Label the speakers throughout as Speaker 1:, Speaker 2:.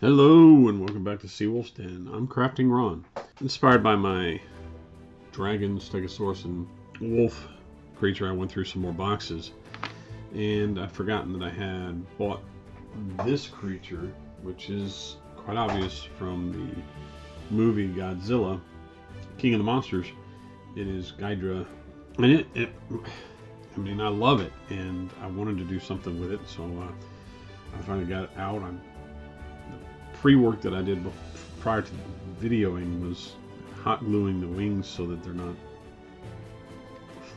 Speaker 1: Hello and welcome back to Seawolf's Den. I'm Crafting Ron. Inspired by my dragon, stegosaurus, and wolf creature, I went through some more boxes. And I've forgotten that I had bought this creature, which is quite obvious from the movie Godzilla, King of the Monsters. It is Ghidorah. And I love it. And I wanted to do something with it, so I finally got it out. Pre-work that I did prior to videoing was hot gluing the wings so that they're not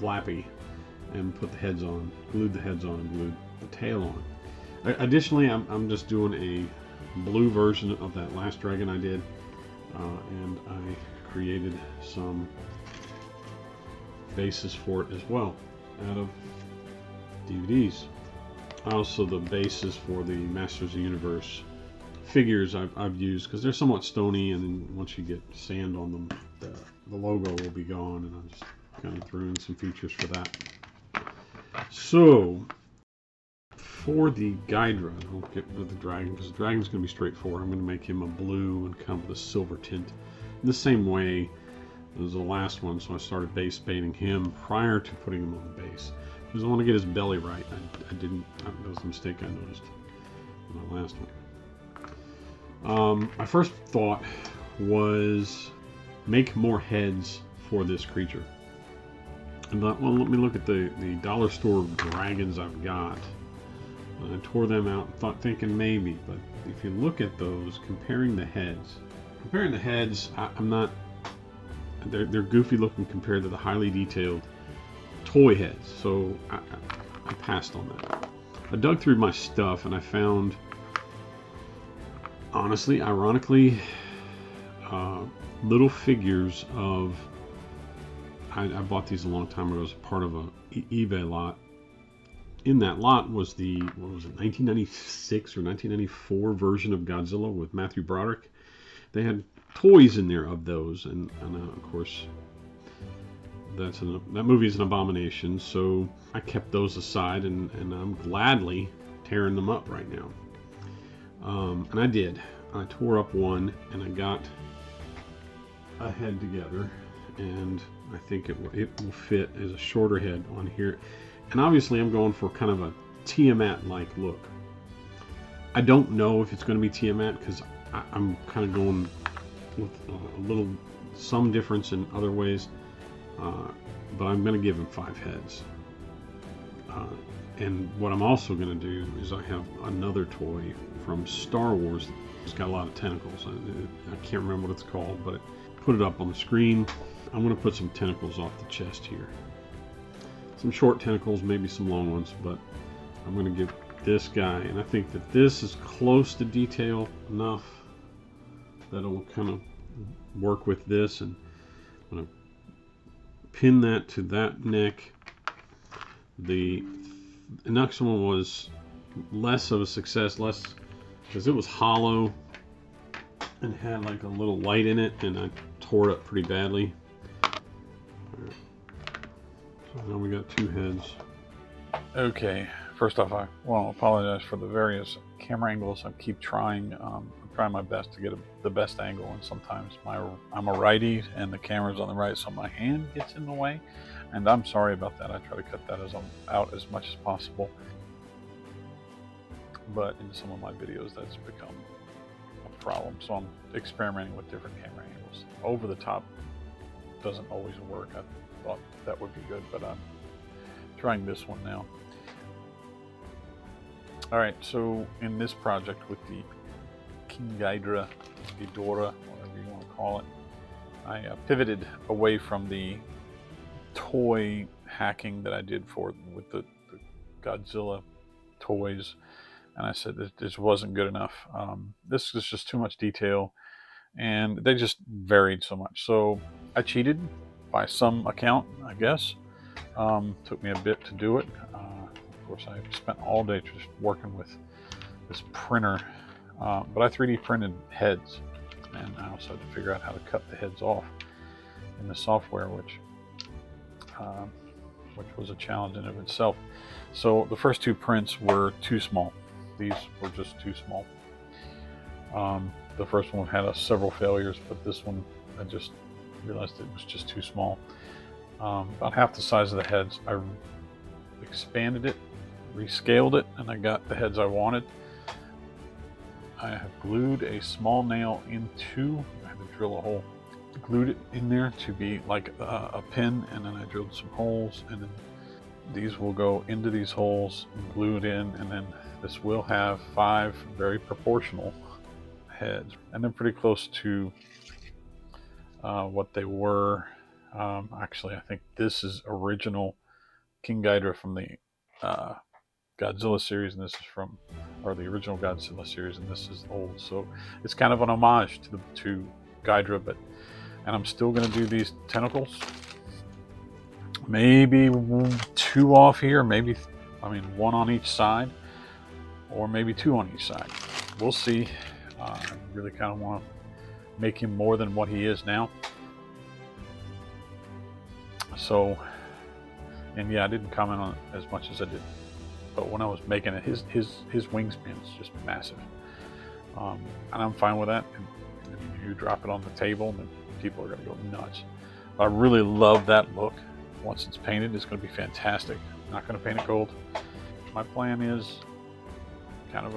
Speaker 1: flappy, and put the heads on, glued the heads on, and glued the tail on. Additionally, I'm just doing a blue version of that last dragon I did, and I created some bases for it as well out of DVDs. Also the bases for the Masters of the Universe figures I've used, because they're somewhat stony, and then once you get sand on them, the logo will be gone, and I just kind of threw in some features for that. So for the Ghidorah, I'll get rid of the dragon, because the dragon's going to be straightforward. I'm going to make him a blue and kind of a silver tint in the same way as the last one. So I started base painting him prior to putting him on the base, because I want to get his belly right. That was a mistake I noticed in the last one. My first thought was make more heads for this creature. And thought, well, let me look at the dollar store dragons I've got. And I tore them out, thinking maybe, but if you look at those, comparing the heads, I'm not. They're goofy looking compared to the highly detailed toy heads, so I passed on that. I dug through my stuff and I found, honestly, ironically, little figures of. I bought these a long time ago as part of a eBay lot. In that lot was the 1996 or 1994 version of Godzilla with Matthew Broderick. They had toys in there of those, and of course, that movie is an abomination. So I kept those aside, and I'm gladly tearing them up right now. And I did. I tore up one, and I got a head together, and I think it will fit as a shorter head on here. And obviously I'm going for kind of a Tiamat-like look. I don't know if it's going to be Tiamat, because I'm kind of going with some difference in other ways, but I'm going to give him 5 heads. And what I'm also going to do is I have another toy from Star Wars. It's got a lot of tentacles. I can't remember what it's called, but put it up on the screen. I'm going to put some tentacles off the chest here. Some short tentacles, maybe some long ones, but I'm going to give this guy, and I think that this is close to detail enough that it will kind of work with this, and I'm going to pin that to that neck. The next one was less of a success, because it was hollow and had like a little light in it, and I tore it up pretty badly. So now we got 2 heads.
Speaker 2: Okay, first off, I want to apologize for the various camera angles. I keep trying. I'm trying my best to get the best angle, and sometimes I'm a righty and the camera's on the right, so my hand gets in the way, and I'm sorry about that. I try to cut that out as much as possible, but in some of my videos that's become a problem, so I'm experimenting with different camera angles. Over the top doesn't always work. I thought that would be good, but I'm trying this one now. Alright, so in this project with the King Ghidorah, whatever you want to call it, I pivoted away from the toy hacking that I did with the Godzilla toys, and I said that this wasn't good enough. This is just too much detail, and they just varied so much. So I cheated by some account, I guess. Took me a bit to do it. Of course, I spent all day just working with this printer, but I 3D printed heads, and I also had to figure out how to cut the heads off in the software, which was a challenge in of itself. So the first 2 prints were too small. These were just too small. The first one had several failures, but this one I just realized it was just too small. About half the size of the heads. I expanded it, rescaled it, and I got the heads I wanted. I have glued a small nail into, I had to drill a hole, glued it in there to be like a pin, and then I drilled some holes, and then these will go into these holes and glue it in, and then this will have 5 very proportional heads, and they're pretty close to what they were. Actually, I think this is original King Ghidorah from the Godzilla series, and this is from, or the original Godzilla series, and this is old. So it's kind of an homage to Ghidorah, and I'm still going to do these tentacles. Maybe 2 off here, maybe, I mean, 1 on each side, or maybe 2 on each side. We'll see. I really kind of want to make him more than what he is now. So, and yeah, I didn't comment on it as much as I did, but when I was making it, his wingspan is just massive, and I'm fine with that. And you drop it on the table, and then people are going to go nuts. But I really love that look. Once it's painted, it's going to be fantastic. I'm not going to paint it gold. My plan is kind of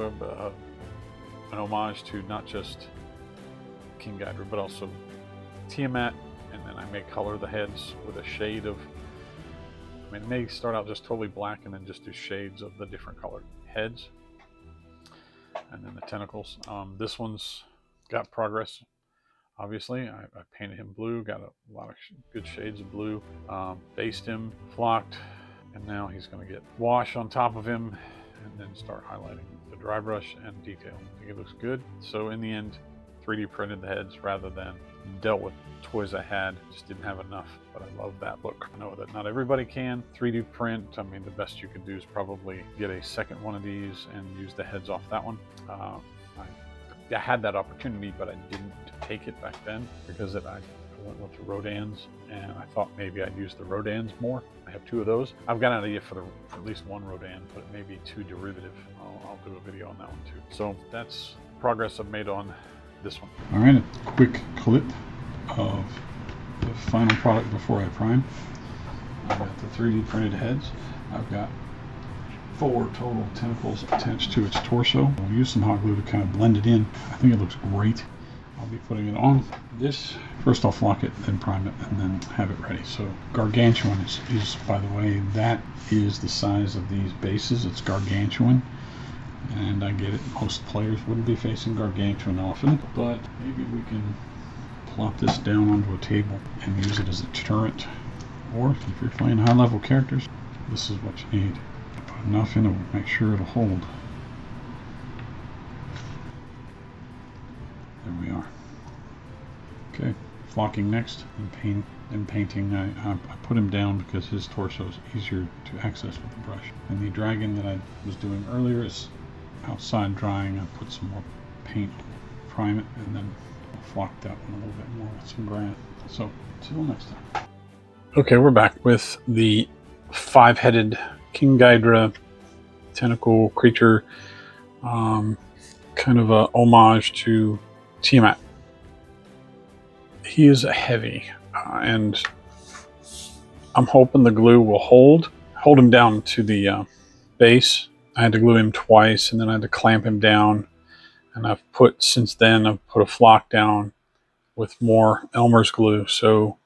Speaker 2: an homage to not just King Ghidorah, but also Tiamat, and then I may color the heads with a shade of, I mean, it may start out just totally black and then just do shades of the different colored heads. And then the tentacles. This one's got progress. Obviously, I painted him blue, got a lot of good shades of blue, based him, flocked, and now he's going to get wash on top of him and then start highlighting with the dry brush and detail. I think it looks good. So in the end, 3D printed the heads rather than dealt with toys I had. Just didn't have enough, but I love that look. I know that not everybody can 3D print. I mean, the best you could do is probably get a second one of these and use the heads off that one. I had that opportunity, but I didn't take it back then because I went with the Rodans, and I thought maybe I'd use the Rodans more. I have 2 of those. I've got an idea for at least 1 Rodan, but it may be 2 derivative. I'll do a video on that one too. So that's progress I've made on this one.
Speaker 1: All right, a quick clip of the final product before I prime. I've got the 3D printed heads. I've got 4 total tentacles attached to its torso. We'll use some hot glue to kind of blend it in. I think it looks great. I'll be putting it on. This, first I'll flock it, then prime it, and then have it ready. So gargantuan is, by the way, that is the size of these bases. It's gargantuan. And I get it, most players wouldn't be facing gargantuan often, but maybe we can plop this down onto a table and use it as a deterrent. Or if you're playing high-level characters, this is what you need. Put enough in it, make sure it'll hold. There we are. Okay, flocking next and painting. I put him down because his torso is easier to access with the brush. And the dragon that I was doing earlier is outside drying. I put some more paint, prime it, and then flock that one a little bit more with some granite. So, till next time.
Speaker 2: Okay, we're back with the 5-headed King Ghidorah tentacle creature, kind of a homage to Tiamat. He is heavy, and I'm hoping the glue will hold him down to the base. I had to glue him twice, and then I had to clamp him down. And since then, I've put a flock down with more Elmer's glue. So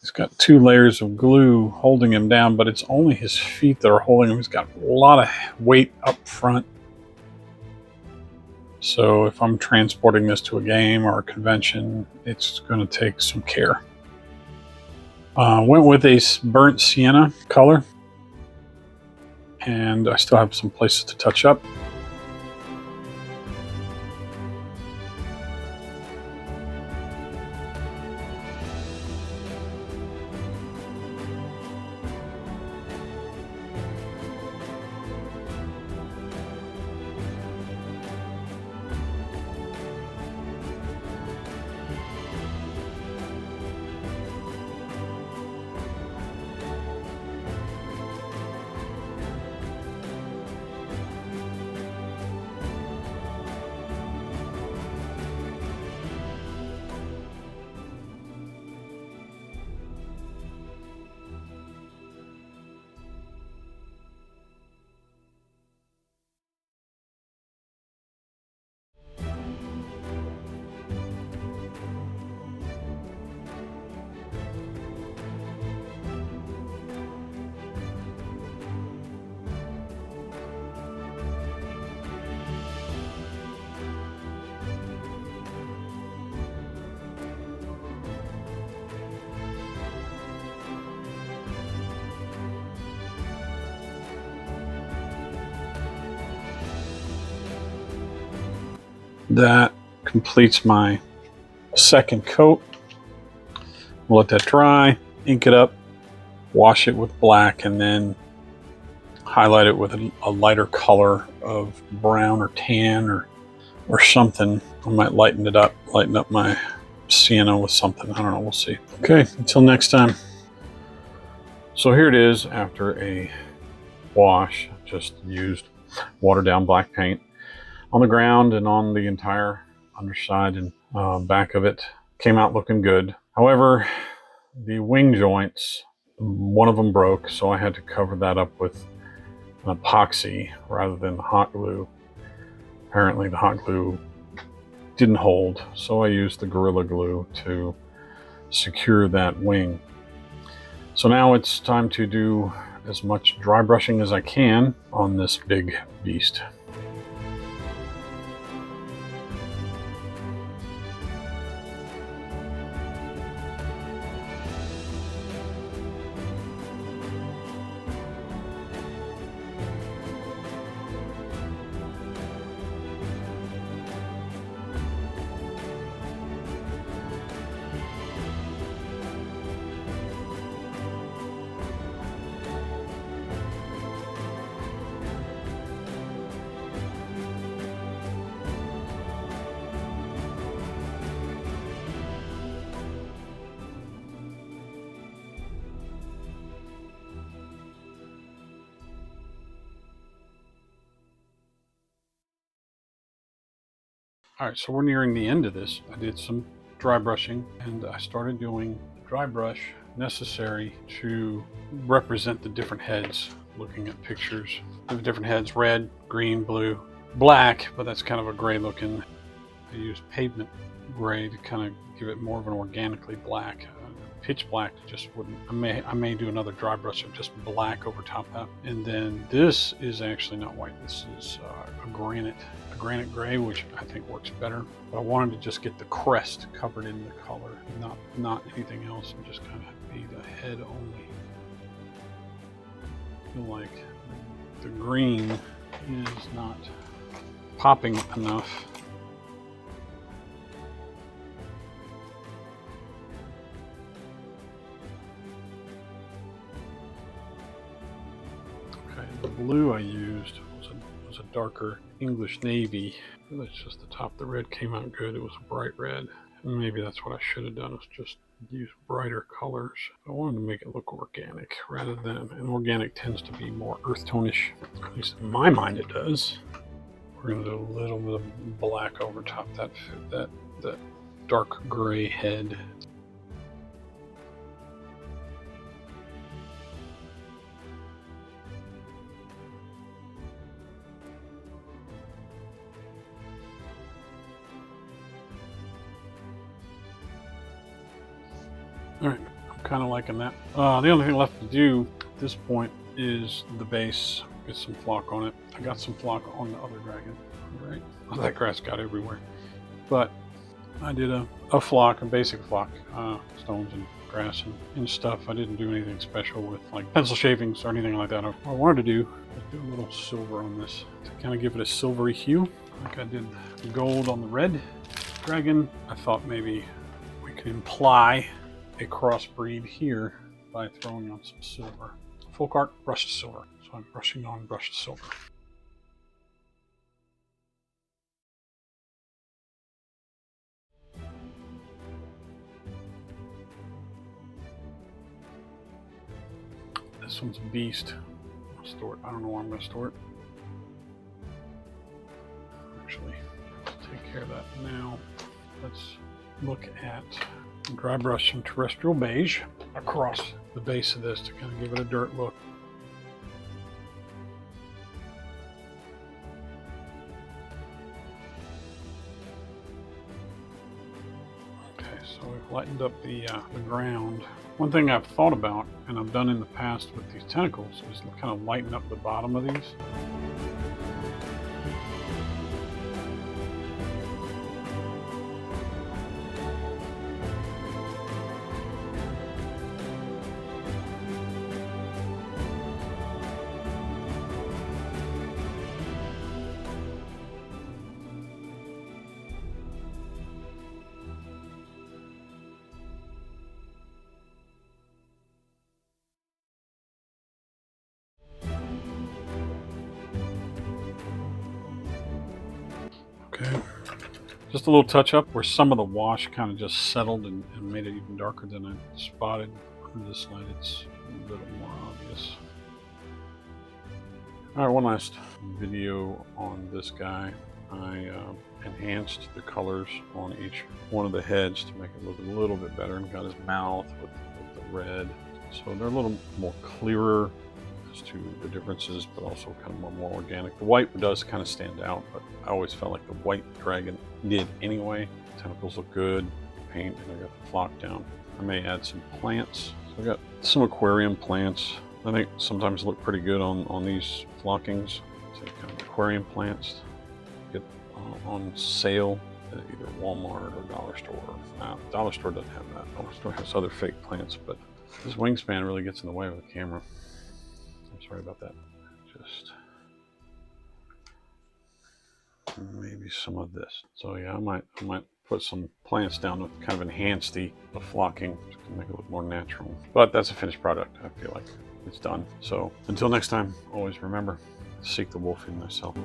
Speaker 2: he's got 2 layers of glue holding him down, but it's only his feet that are holding him. He's got a lot of weight up front. So if I'm transporting this to a game or a convention, it's going to take some care. Went with a burnt sienna color, and I still have some places to touch up. That completes my second coat. We'll let that dry, ink it up, wash it with black, and then highlight it with a lighter color of brown or tan or something. I might lighten up my sienna with something. I don't know, we'll see. Okay, until next time. So here it is after a wash. Just used watered down black paint on the ground and on the entire underside and back of it. Came out looking good. However, the wing joints, one of them broke, so I had to cover that up with an epoxy rather than the hot glue. Apparently the hot glue didn't hold, so I used the Gorilla Glue to secure that wing. So now it's time to do as much dry brushing as I can on this big beast. All right, so we're nearing the end of this. I did some dry brushing and I started doing dry brush necessary to represent the different heads. Looking at pictures of the different heads: red, green, blue, black, but that's kind of a gray looking. I used pavement gray to kind of give it more of an organically black. Pitch black just wouldn't. I may do another dry brush of just black over top of that. And then this is actually not white. This is a granite gray, which I think works better. But I wanted to just get the crest covered in the color, not anything else, and just kind of be the head only. I feel like the green is not popping enough. The blue I used was a darker English navy. That's just the top. The red came out good. It was a bright red. And maybe that's what I should have done, was just use brighter colors. I wanted to make it look organic rather than, and organic tends to be more earth tone-ish. At least in my mind it does. We're gonna do a little bit of black over top that dark gray head. Alright, I'm kind of liking that. The only thing left to do at this point is the base. Get some flock on it. I got some flock on the other dragon. Right? Oh, that grass got everywhere. But I did a flock, a basic flock, stones and grass and stuff. I didn't do anything special with like pencil shavings or anything like that. What I wanted to do was do a little silver on this to kind of give it a silvery hue. Like I did gold on the red dragon. I thought maybe we could imply a crossbreed here by throwing on some silver. Folk art, brushed silver. So I'm brushing on brushed silver. This one's a beast. I'll store it. I don't know where I'm going to store it. Actually, let's take care of that now. Let's look at dry brush some terrestrial beige across the base of this to kind of give it a dirt look. Okay, so we've lightened up the ground. One thing I've thought about, and I've done in the past with these tentacles, is kind of lighten up the bottom of these. Okay. Just a little touch up where some of the wash kind of just settled and made it even darker than I spotted. On this light, it's a little more obvious. All right, one last video on this guy. I enhanced the colors on each one of the heads to make it look a little bit better, and got his mouth with the red. So they're a little more clearer as to the differences, but also kind of more organic. The white does kind of stand out, but I always felt like the white dragon did anyway. Tentacles look good, paint, and I got the flock down. I may add some plants. So I got some aquarium plants. I think sometimes look pretty good on these flockings. So kind of aquarium plants get on sale at either Walmart or Dollar Store. Dollar Store doesn't have that. Dollar Store has other fake plants, but this wingspan really gets in the way of the camera. I'm sorry about that. Just maybe some of this. So yeah, I might put some plants down to kind of enhance the flocking to make it look more natural. But that's a finished product. I feel like it's done. So until next time, always remember, seek the wolf in thyself.